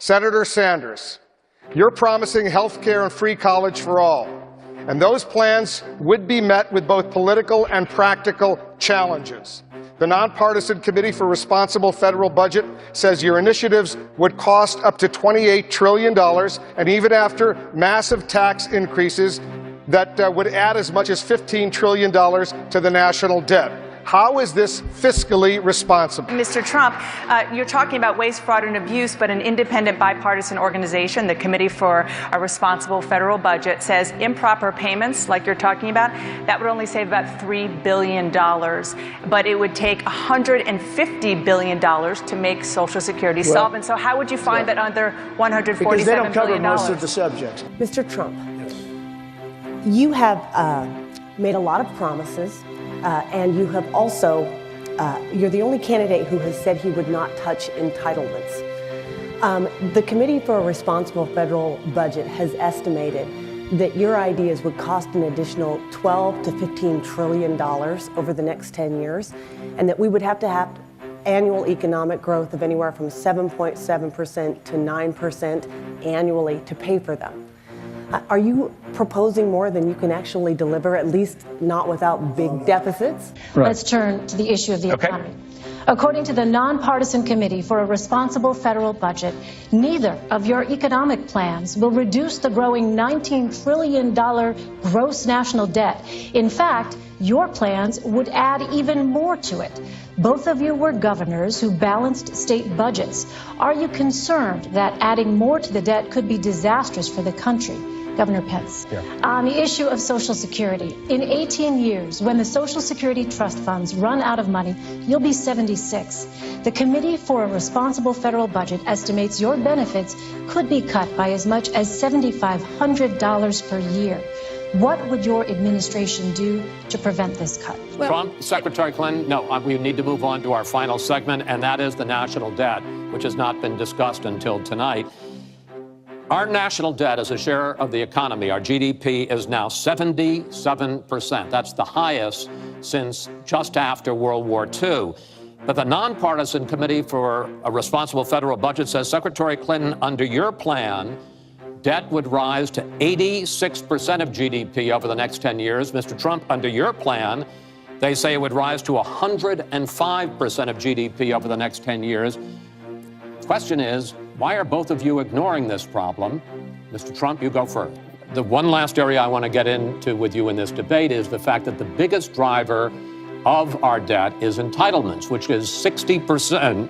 Senator Sanders, you're promising health care and free college for all, and those plans would be met with both political and practical challenges. The Nonpartisan Committee for Responsible Federal Budget says your initiatives would cost up to $28 trillion, and even after massive tax increases, that would add as much as $15 trillion to the national debt. How is this fiscally responsible? Mr. Trump, you're talking about waste, fraud, and abuse, but an independent bipartisan organization, the Committee for a Responsible Federal Budget, says improper payments, like you're talking about, that would only save about $3 billion. But it would take $150 billion to make Social Security solvent. So how would you find that other $147 billion? Because they don't cover most of the subjects. Mr. Trump, you have made a lot of promises. And you have also, you're the only candidate who has said he would not touch entitlements. The Committee for a Responsible Federal Budget has estimated that your ideas would cost an additional $12 to $15 trillion over the next 10 years, and that we would have to have annual economic growth of anywhere from 7.7% to 9% annually to pay for them. Are you proposing more than you can actually deliver, at least not without big deficits? Right. Let's turn to the issue of the economy. According to the Nonpartisan Committee for a Responsible Federal Budget, neither of your economic plans will reduce the growing $19 trillion gross national debt. In fact, your plans would add even more to it. Both of you were governors who balanced state budgets. Are you concerned that adding more to the debt could be disastrous for the country? Governor Pence, on the issue of Social Security, in 18 years, when the Social Security trust funds run out of money, you'll be 76. The Committee for a Responsible Federal Budget estimates your benefits could be cut by as much as $7,500 per year. What would your administration do to prevent this cut? Trump, Secretary Clinton, no, we need to move on to our final segment, and that is the national debt, which has not been discussed until tonight. Our national debt as a share of the economy, our GDP, is now 77%. That's the highest since just after World War II. But the Nonpartisan Committee for a Responsible Federal Budget says, Secretary Clinton, under your plan, debt would rise to 86% of GDP over the next 10 years. Mr. Trump, under your plan, they say it would rise to 105% of GDP over the next 10 years. The question is, why are both of you ignoring this problem? Mr. Trump, you go first. The one last area I want to get into with you in this debate is the fact that the biggest driver of our debt is entitlements, which is 60%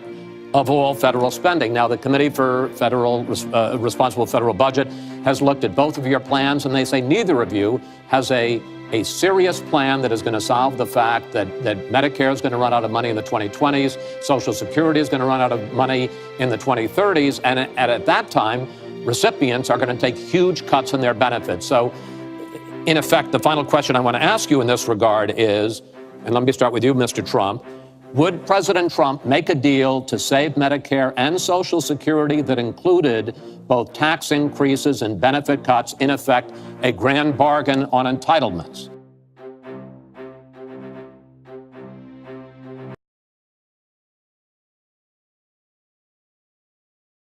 of all federal spending. Now, the Committee for Responsible Federal Budget has looked at both of your plans, and they say neither of you has a serious plan that is going to solve the fact that Medicare is going to run out of money in the 2020s, Social Security is going to run out of money in the 2030s, and at that time, recipients are going to take huge cuts in their benefits. So, in effect, the final question I want to ask you in this regard is, and let me start with you, Mr. Trump, would President Trump make a deal to save Medicare and Social Security that included both tax increases and benefit cuts, in effect, a grand bargain on entitlements?